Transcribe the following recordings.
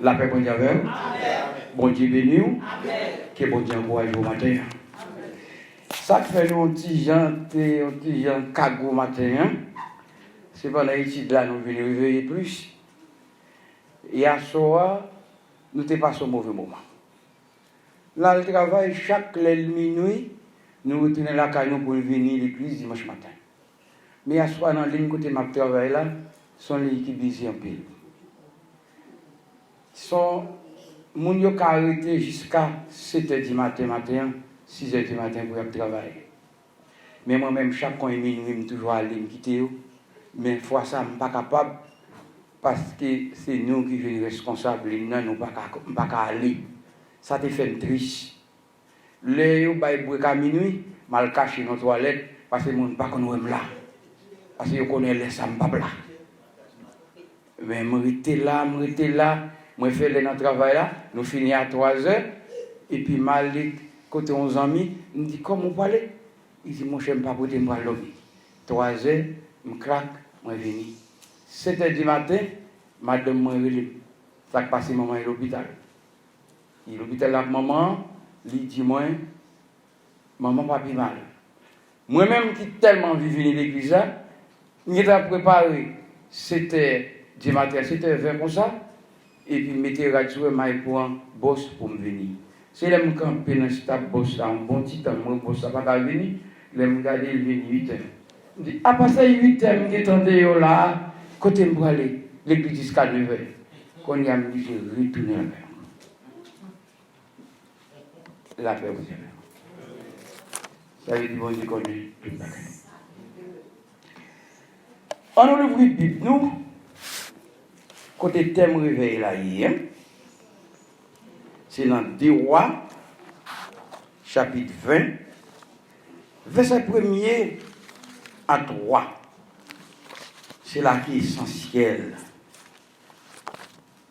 La paix, bon Dieu, avec vous. Bon Dieu béni. Que bon Dieu encourage au matin. Ça fait nous un petit gens cagou matin. C'est pas dans l'étude là, nous venons réveiller plus. Et à soir, nous n'étions pas au mauvais moment. Là, le travail, chaque minuit, nous retournons la caille pour venir à l'église dimanche matin. Mais à soir, dans la ligne côté de travail là, sont les qui busy en pile. Sont moun yo ka arrêté jusqu'à 7h du matin, 6h du matin pour travailler. Mais moi-même, chaque fois minuit, je toujours aller me quitter. Mais fois ça, je ne suis pas capable parce que c'est nous qui sommes responsables, nous ne sommes pas aller. Ça te fait triste. Les gens qui à minuit, mal caché dans la toilette parce que les gens ne connaissent pas là. Parce que je connais les sambas là. Mais je suis là, je fais le travail là, nous finissons à 3h, et puis Malik, côté 11 amis, il me dit comment vous parlez? Il dit, mon cher, je ne peux pas porter moi à l'homme. 3h, je craque, je viens. 7h du matin, madame m'a relève. Ça passe maman à l'hôpital. L'hôpital avec maman, il dit moi, maman pas plus mal. Moi-même qui tellement vivé l'église, je suis préparé, c'était du matin, c'était 20 comme ça, et puis mettez radio et pour un boss pour me venir. Si je me camper dans ce boss là, un bon petit temps, mon boss n'a pas venir, je me regarde, il vient 8h. Je dis, à passer 8h, je suis tenté là, côté me aller, l'église jusqu'à 9h. Quand il y a me dit, je retourne la paix. La paix vous aime. Ça veut dire, bon Dieu connaît tout le bagage. On a ouvert la Bible, nous, côté thème réveil là, hier, c'est dans 2 Rois, chapitre 20, verset 1er à 3. C'est là qui est essentiel.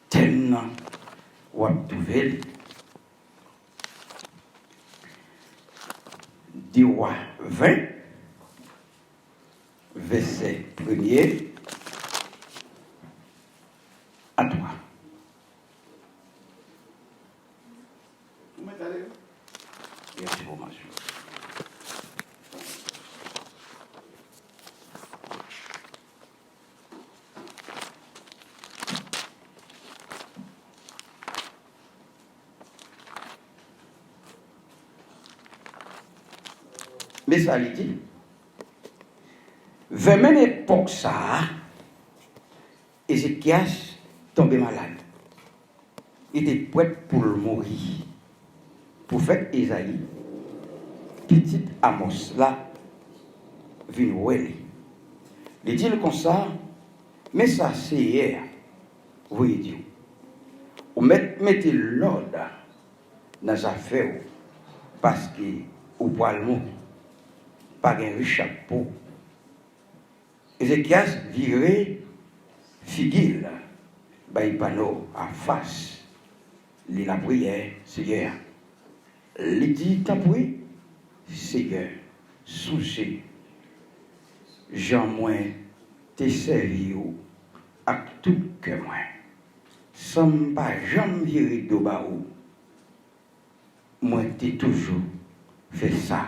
Tellement, on va trouver. 2 Rois 20, verset 1er à 3. Merci beaucoup, monsieur. Mais ça lui dit, vers même époque ça, Ézéchias tombé malade. Il était prêt pour le mourir. Prophète Isaïe, petit Amos là, vient ouéler. Il dit comme ça, mais ça c'est hier, vous voyez Dieu. Vous mettez l'ordre dans les affaires parce que vous pouvez le mourir. Pas un chapeau. Ézéchias virait figure, il panneau en face. Il a prié, Seigneur. Il dit, t'as prié, Seigneur, souci. Jean moi, t'es servi à tout que moi. Sans pas jamais virer de bas ou. Moi, t'es toujours fait ça.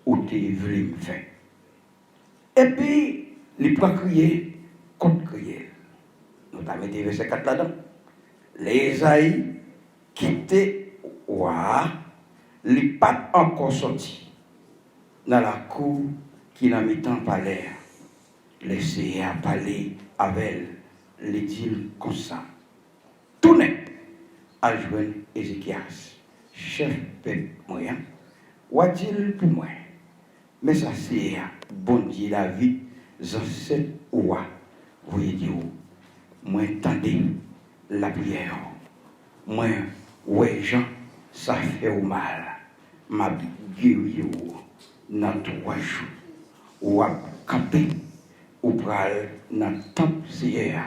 Ou tu voulu me faire. Et puis, les poids crier, contre crier. Nous avons mis verset 4 là-dedans. Les Aïe quitté, les pas encore sortis dans la cour qui n'a mis tant pas l'air. Laissez à parler avec les dit comme ça. Tournez à joindre Ézéchias, chef peuple moyen, ou a-t-il pour moi? Mais ça c'est bon Dieu la vie, j'en sais où. Vous voyez Dieu, moi entendez la prière. Moi, ouais Jean, ça fait au mal. Ma guéri dans 3 jours. Ou à camper, ou pral dans temple hier.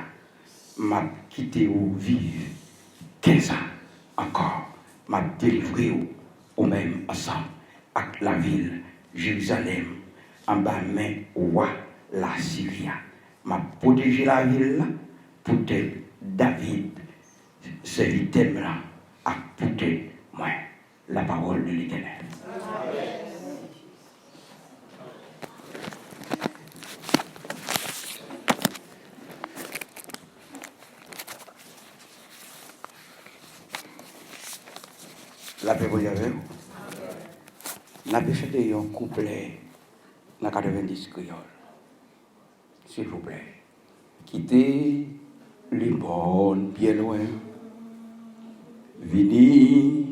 M'a quitté ou vivre 15 ans encore. M'a délivré ou même ensemble avec la ville Jérusalem en bas main roi la Syrie. M'a protégé la ville pour être David c'est l'item là, à écouter moi, la parole de l'Éternel. La paix vous avez. N'a pas chanté un couplet dans 90 créoles. S'il vous plaît. Quittez les bornes bien loin. Vini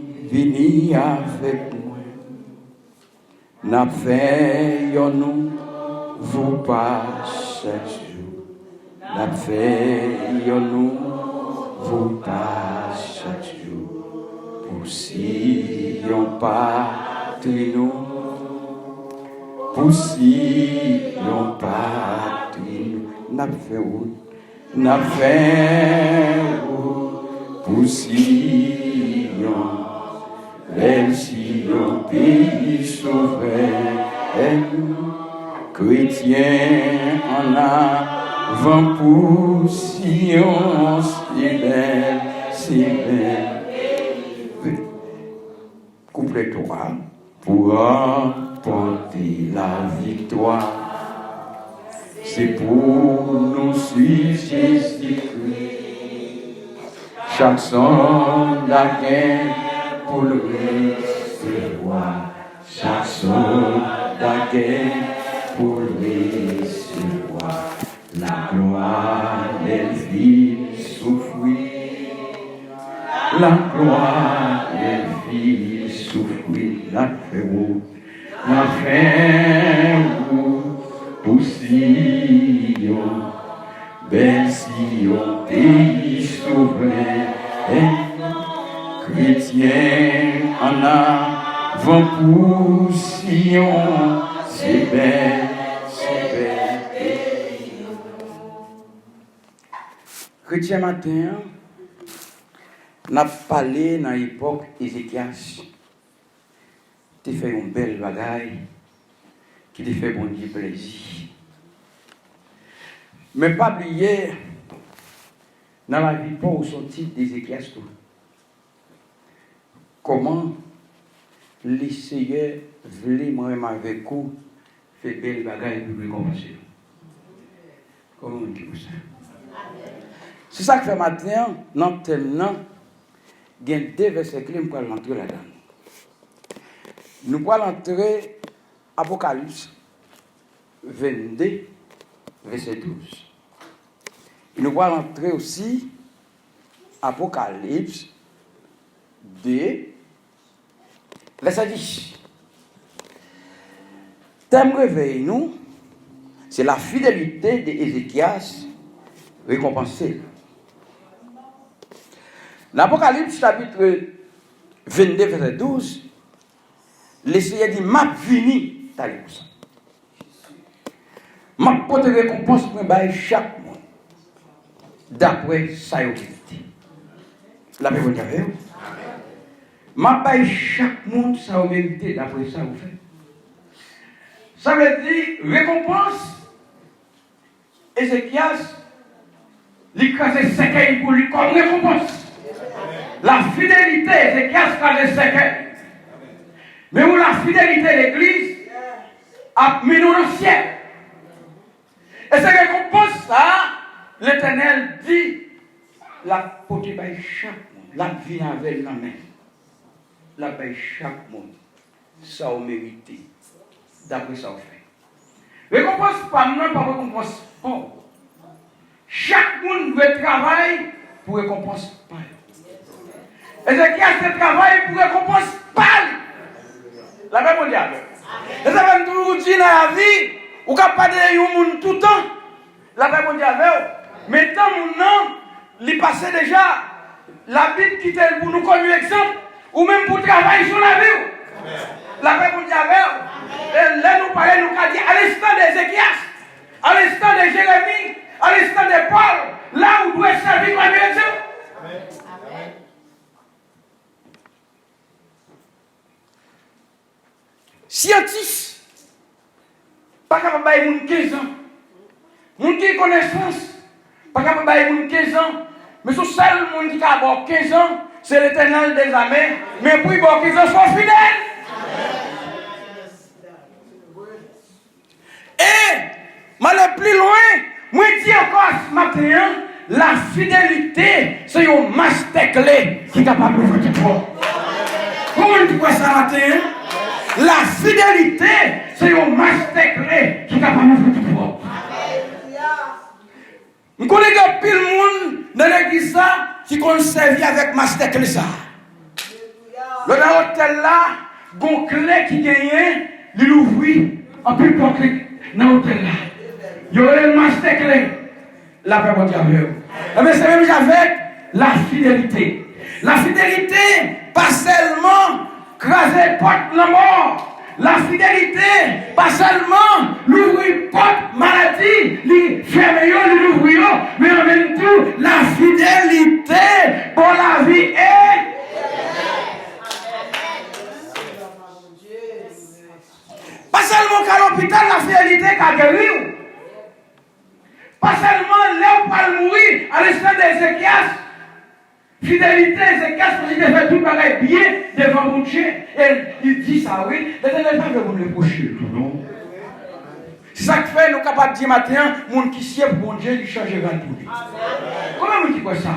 avec moi. N'a fait nous vous pas chaque jour. N'a fait nous vous pas chaque jour. Pour si on pas nous. Pour si on pas nous. N'a fait pour si on, même si on pays souverain, chrétien en avant pour si on si belle. Couplet 3 pour remporter la victoire. C'est pour nous suivre Jésus-Christ. Chaque son la guerre pour le recevoir. Chaque son la guerre pour le recevoir. La gloire des vies souffrir. La gloire des vies souffrir. La féroce. La féroce. Pour Sion, belle Sion, pays souverain, chrétien en avant pour Sion, c'est belle, Chrétien matin, n'a parlé dans l'époque Ézéchias, tu fait une belle bagaille. Qui te fait bon Dieu plaisir. Mais pas oublier, dans la vie pour son titre d'Ézéchias, comment les seigneurs voulaient moi-même avec vous faire belle bagaille pour vous commencer. Comment on dit ça? C'est ça que fait matin, dans le thème, il y a deux versets clés pour l'entrer là-dedans. Nous allons entrer Apocalypse 22, verset 12. Et nous allons entrer aussi Apocalypse 2, verset 10. Thème réveil, nous, c'est la fidélité d'Ézéchias récompensée. L'Apocalypse chapitre 22, verset 12, le Seigneur dit, m'a fini. Ma porte récompense pour chaque monde d'après sa utilité. La paix vous avez. Ma paye chaque monde sa mérité d'après ça vous faites. Ça veut dire récompense. Ézéchias l'écrasé séquelles pour lui comme récompense. La fidélité Ézéchias écrasé séquelles. Mais où la fidélité de l'Église a mis nous dans le ciel. Et c'est récompense ça, l'Éternel dit, la porte by chaque monde, la vie avec la main, la by chaque monde, ça a mérité, d'après ça on fait. Récompense pas non, pas récompense pas. Chaque monde veut travailler pour récompense pas. Ézéchias se travaille pour récompense pas. La paix mondiale. Et ça va toujours dire dans la vie, ou capable de un monde tout le temps. La paix mondiale. Mais tant mon nom, il passe déjà. La Bible qui est pour nous comme exemple, ou même pour travailler sur la vie. La paix mondiale. Et là nous parlons, nous avons dit à l'instant d'Ézéchias, à l'instant de Jérémie, à l'instant de Paul, là où doit servir comme exemple. Scientiste, pas capable de 15 ans. Moun qui connaissance, pas capable de 15 ans, Mais ce seul monde qui a 15 ans, c'est l'Éternel des armées. Mais pour 15 ans, sont fidèles. Et, le plus loin, moi je dis encore ce matin, la fidélité, c'est une master clé qui est capable de vous dire. Comment tu vois ça matin? La fidélité, c'est une master clé qui est capable de vous dire. Je connais que pile monde dans l'église qui conserve avec master clé ça. Le hôtel là, bon clé qui gagne, il l'ouvre en plus pour clé dans l'hôtel là. Il y aurait le master clé. La paix pour Dieu. Mais c'est même avec la fidélité. La fidélité, pas seulement craser porte la mort. La fidélité, pas seulement l'ouvrir porte maladie, les fermer, l'ouvrir, mais en même temps, la fidélité pour la vie est. Pas seulement qu'à l'hôpital, la fidélité qu'a guéri. Pas seulement là où pas mourir à l'instant d'Ézéchias. Fidélité, Ézéchias, parce qu'il a fait tout le bagage bien devant mon Dieu. Et il dit ça, oui. L'Éternel n'a pas vous le reprocher, non. C'est ça que fait, nous sommes capables de dire matin, les gens qui sied pour mon Dieu, ils changent de pour lui. Comment vous dites quoi ça?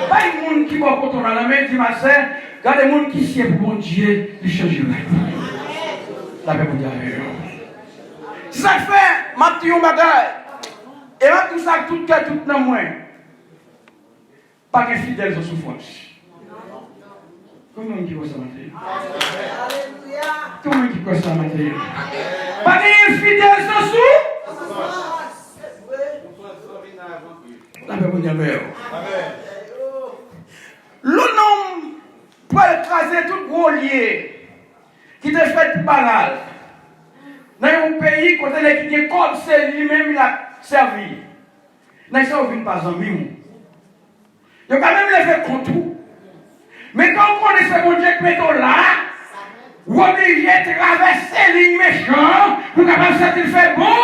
Pas les gens qui vont quand on a la main, dit ma sœur, regardez les gens qui sied pour mon Dieu, ils changent de pour lui. La paix pour Dieu. C'est ça que fait, ma petite bagage. Et là, tout ça, tout cœur, tout dans moi. Pas de fidèles sans souffrance. Comment on dit quoi ça matin? Comment on dit quoi ça matin? Pas de fidèles sans souffrance. La paix pour Dieu. Le nom pour écraser tout gros lié qui te fait banal. Dans un pays, quand elle est comme c'est lui-même, il a servi. Dans ça, on ne vient pas en mime. Il y a quand même les fait contre tout. Mais quand on connaît ce bon Dieu qui met là, vous êtes obligé de traverser les lignes méchantes pour capable de faire fait bon.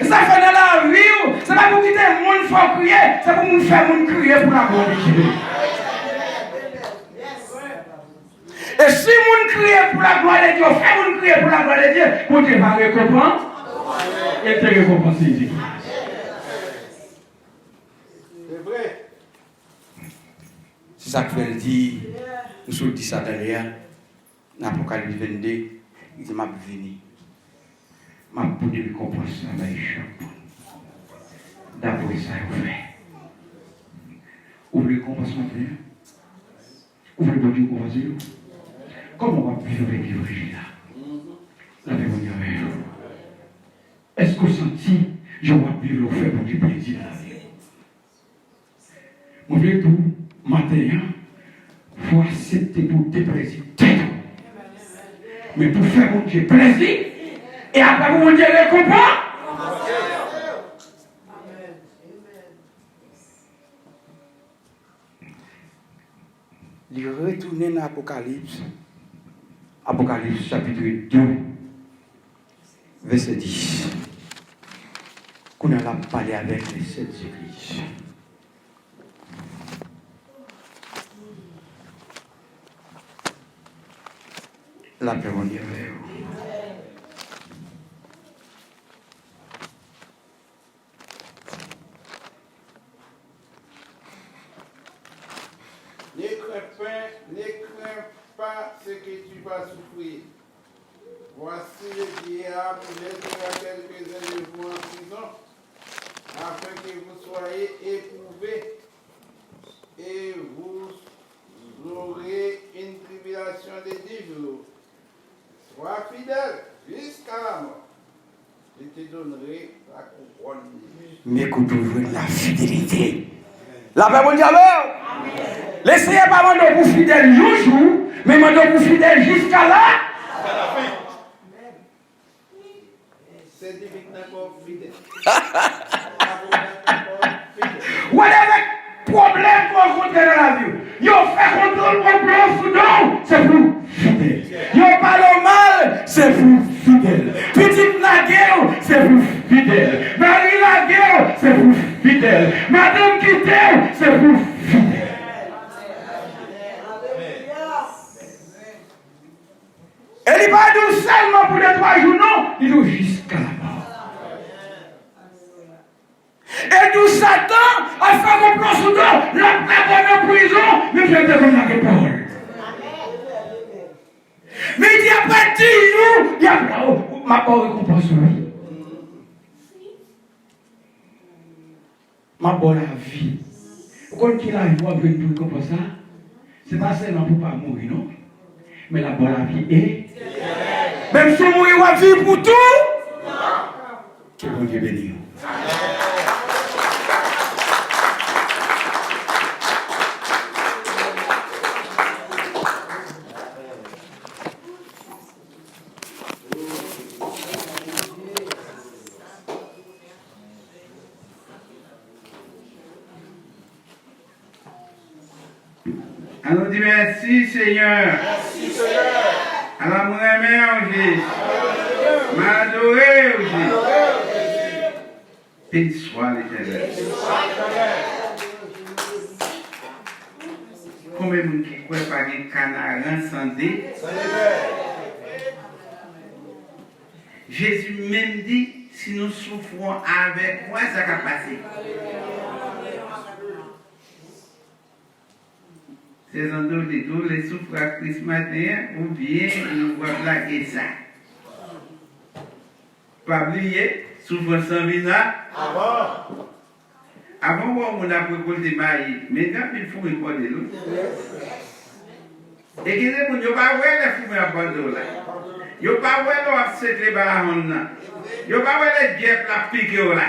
Ça fait dans la vie, c'est pas pour quitter le monde, il faut crier, c'est pour nous faire monde crier pour la gloire de Dieu. Et si vous criez pour la gloire de Dieu, faites vous crier pour la gloire de Dieu, pour Dieu va récompenser. Et te récompenser. C'est vrai. C'est ça que je dis, nous sommes dit ça d'ailleurs, dans l'Apocalypse 22, il dit, m'a venu, m'a pour des récompenses dans ma chambre. D'après ça, vous faites. Ouvrez le récompense maintenant. Ouvrez le bon Dieu récompense. Comment on va vivre avec l'Évangile là? La paix pour Dieu. Est-ce que vous sentez, je vais vivre le fait pour du plaisir dans la vie? Vous voulez tout, matin, il faut accepter pour te plaisir. Mais pour faire mon Dieu plaisir, et après mon Dieu récompense. Il retourne dans l'Apocalypse. Apocalypse chapitre 2, verset 10. Qu'on a parlé avec les 7 églises. La paix on dit avec vous. Ne crains pas ce que tu vas souffrir. Voici le diable mettra quelques-uns de vous en prison, afin que vous soyez éprouvés, et vous aurez une tribulation de 10 jours. Sois fidèle jusqu'à la mort. Je te donnerai la couronne. Mais écoutez-vous la fidélité. La paix mon diable. Laissez pas demander pour fidèle un jour, mais demander pour fidèle jusqu'à la fin. C'est difficile fidèle. Ou avec problème qu'on rencontre dans la vie. Yo fait contrôle au non, c'est pour fidèle. Yo parle mal, c'est pour fidèle. Petite la guerre, c'est pour fidèle. Marie la guerre, c'est pour fidèle. Madame qui t'aime, c'est pour il est jusqu'à la mort. Et tout Satan a fait mon plan sous toi, la prépare en prison, mais je te donne la parole. Mais il n'y a pas 10 jours, il y a ma bonne récompense, oui. Ma bonne vie. Quand il a vu pour récompense, c'est pas seulement pour ne pas mourir, non? Mais la bonne vie est. Même si mourir, on va vivre pour tout. Que bon Dieu bénisse. Alors, dit merci Seigneur. Merci Seigneur. Alors, mon aimé, Jésus. M'adorer, Jésus. Béni soit l'Éternel. Combien de gens qui croient par un canard incendie? Jésus même dit, si nous souffrons avec quoi, ça va passer. C'est en dehors de tout, les souffres à Christ matin, ou bien nous voit plaquer ça. Pas oublier, souffrance sans visa. Avant, on a récolté maïs, mais quand il faut récolter l'eau. Et qui dit, il n'y a pas de fumée à bande là. Il n'y a pas de cette les barons là. Il n'y a pas de guêpes la pique là.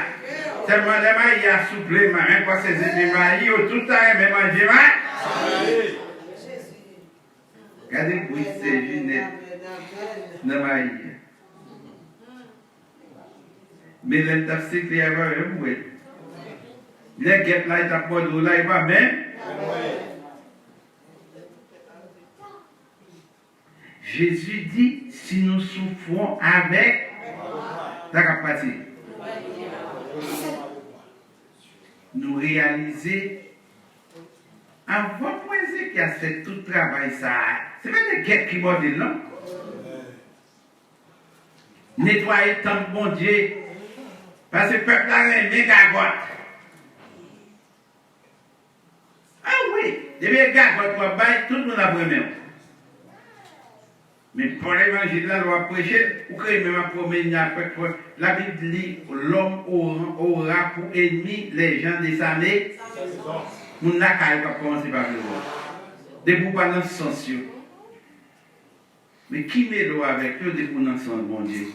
Tellement de maïs à souffler, mais quand c'est des maïs, tout le temps, même manger maïs. Regardez pour ces lunettes dans maïs. Mais les tafsir qui avaient un bouet. Les guêpes là, ils tapent de là, ils vont même. Jésus dit, si nous souffrons avec, ça va passer. Nous réaliser, avant poser qui a fait tout le travail, ça, c'est pas des guêpes qui mordent, non? Nettoyer le temple, bon Dieu, parce que le peuple a un méga-gote. Ah oui, des méga-gotes, tout le monde a vraiment. Mais pour l'évangile, là, on va prêcher, ou que même promener après toi. La Bible dit l'homme aura pour ennemi les gens décimés. Mon n'a qu'à commencer par le mot. Debout pas dans ce sens. Mais qui met l'eau avec eux, debout dans ce sens, mon Dieu?